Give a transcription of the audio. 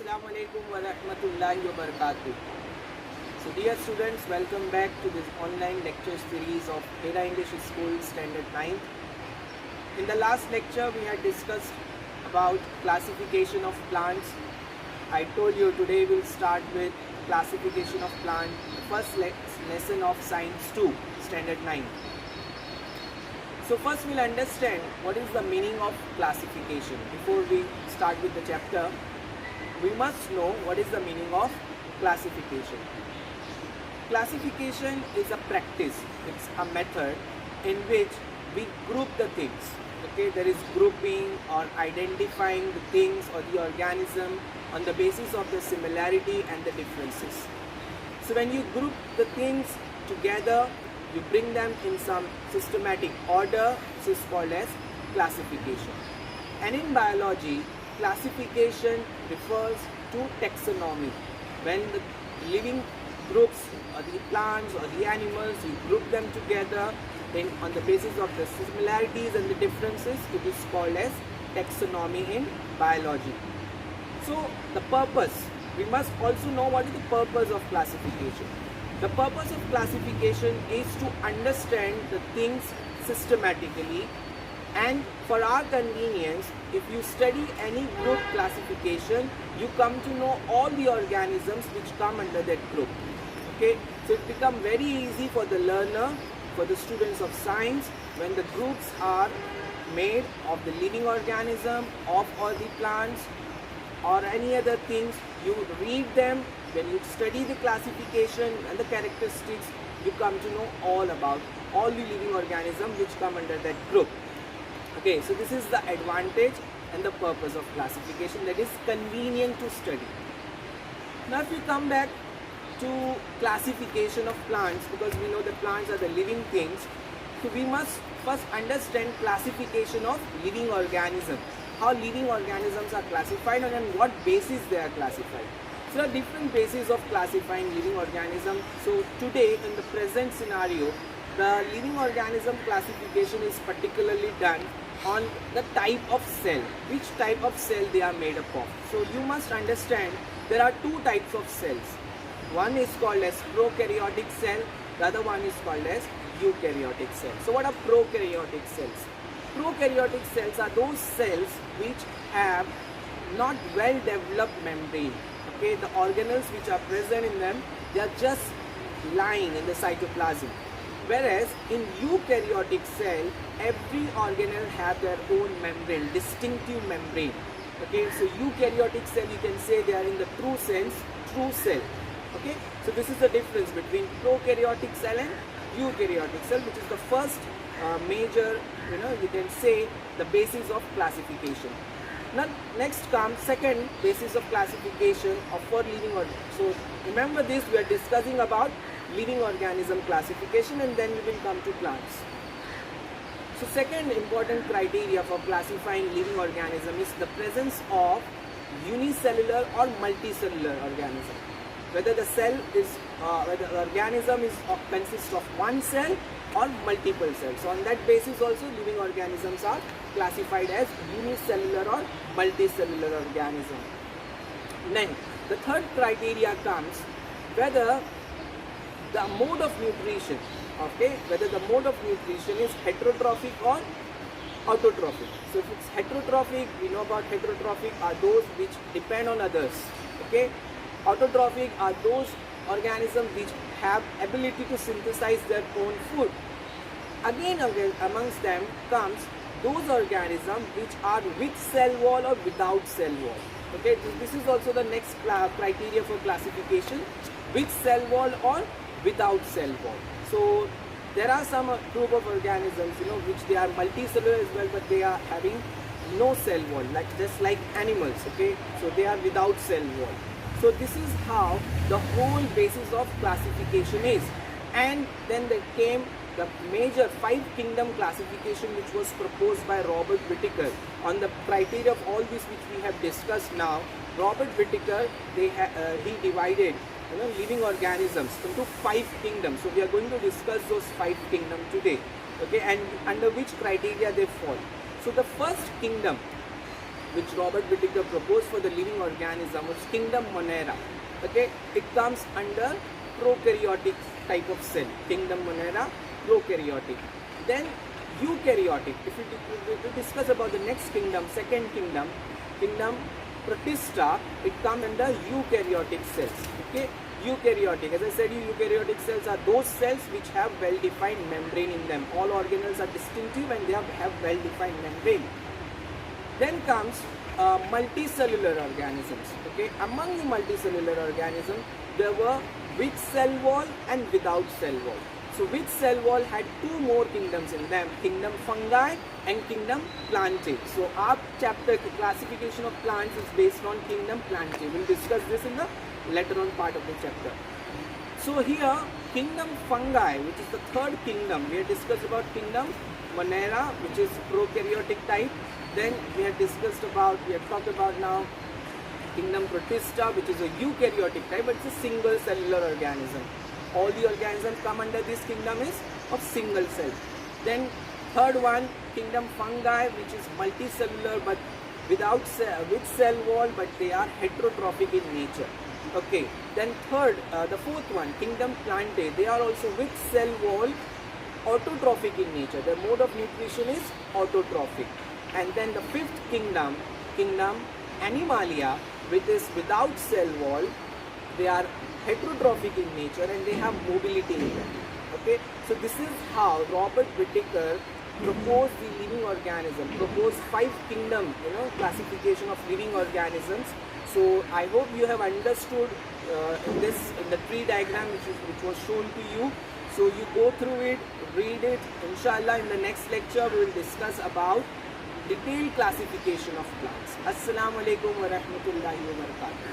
Assalamu alaikum wa rahmatullahi wa barakatuh. So dear students, welcome back to this online lecture series of Hera English School Standard 9. In the last lecture we had discussed about classification of plants. I told you today we'll start with classification of plant, the first lesson of Science 2, Standard 9. So first we'll understand what is the meaning of classification. Before we start with the chapter, we must know what is the meaning of classification. Classification is a practice, it's a method in which we group the things. Okay, there is grouping or identifying the things or the organism on the basis of the similarity and the differences. So when you group the things together, you bring them in some systematic order, which is called as classification. And in biology, classification refers to taxonomy. When the living groups or the plants or the animals, you group them together on the basis of the similarities and the differences, it is called as taxonomy in biology. So the purpose, we must also know what is the purpose of classification. The purpose of classification is to understand the things systematically, and for our convenience, if you study any group classification, you come to know all the organisms which come under that group. Okay, so it becomes very easy for the learner, for the students of science, when the groups are made of the living organism, of all the plants or any other things, you read them. When you study the classification and the characteristics, you come to know all about all the living organisms which come under that group. Okay, so this is the advantage and the purpose of classification, that is convenient to study. Now if we come back to classification of plants, because we know that plants are the living things, so we must first understand classification of living organisms, how living organisms are classified and on what basis they are classified. So there are different bases of classifying living organisms. So today in the present scenario, the living organism classification is particularly done on the type of cell, which type of cell they are made up of. So you must understand there are two types of cells. One is called as prokaryotic cell, the other one is called as eukaryotic cell. So what are prokaryotic cells? Prokaryotic cells are those cells which have not well developed membrane. Okay, the organelles which are present in them, they are just lying in the cytoplasm. Whereas in eukaryotic cell, every organelle have their own membrane, distinctive membrane. Okay, so eukaryotic cell, you can say they are in the true sense, true cell. Okay, so this is the difference between prokaryotic cell and eukaryotic cell, which is the first major, you can say the basis of classification. Now next comes second basis of classification of for living organisms. So remember this, we are discussing about living organism classification, and then we will come to plants. So second important criteria for classifying living organism is the presence of unicellular or multicellular organism. Whether the cell is, whether the organism is consists of one cell or multiple cells. So on that basis also living organisms are classified as unicellular or multicellular organism. Then the third criteria comes whether the mode of nutrition, okay, whether the mode of nutrition is heterotrophic or autotrophic. So if it's heterotrophic, we know about heterotrophic are those which depend on others. Okay, autotrophic are those organisms which have ability to synthesize their own food. Again amongst them comes those organisms which are with cell wall or without cell wall. Okay, this is also the next criteria for classification, with cell wall or without cell wall. So there are some group of organisms, which they are multicellular as well, but they are having no cell wall, like just like animals. Okay, so they are without cell wall. So this is how the whole basis of classification is. And then there came the major 5 kingdom classification, which was proposed by Robert Whittaker on the criteria of all this which we have discussed now. Robert Whittaker, he divided living organisms into 5 kingdoms. So we are going to discuss those 5 kingdoms today. Okay, and under which criteria they fall. So the first kingdom which Robert Whittaker proposed for the living organism was kingdom Monera. Okay, it comes under prokaryotic type of cell. Kingdom Monera, prokaryotic. Then eukaryotic. If we discuss about the next kingdom, second kingdom, kingdom Protista, it comes under eukaryotic cells. Okay, eukaryotic. As I said, eukaryotic cells are those cells which have well-defined membrane in them. All organelles are distinctive and they have well-defined membrane. Then comes multicellular organisms. Okay, among the multicellular organisms, there were with cell wall and without cell wall. So with cell wall had two more kingdoms in them, kingdom fungi and kingdom plantae. So our chapter classification of plants is based on kingdom plantae. We'll discuss this in the later on part of the chapter. So here kingdom fungi, which is the third kingdom, we have discussed about kingdom Monera, which is prokaryotic type. Then we have talked about now kingdom Protista, which is a eukaryotic type, but it's a single cellular organism. All the organisms come under this kingdom is of single cell. Then third one, kingdom fungi, which is multicellular but with cell wall, but they are heterotrophic in nature. Okay. Then the fourth one, kingdom plantae, they are also with cell wall, autotrophic in nature. Their mode of nutrition is autotrophic. And then the fifth kingdom, kingdom Animalia, which is without cell wall, they are heterotrophic in nature and they have mobility in them. Okay, so this is how Robert Whittaker proposed the living organism, proposed 5 kingdom, classification of living organisms. So I hope you have understood in the tree diagram which was shown to you. So you go through it, read it. Inshallah, in the next lecture we will discuss about detailed classification of plants. Assalamu alaikum wa rahmatullahi wa barakatuh.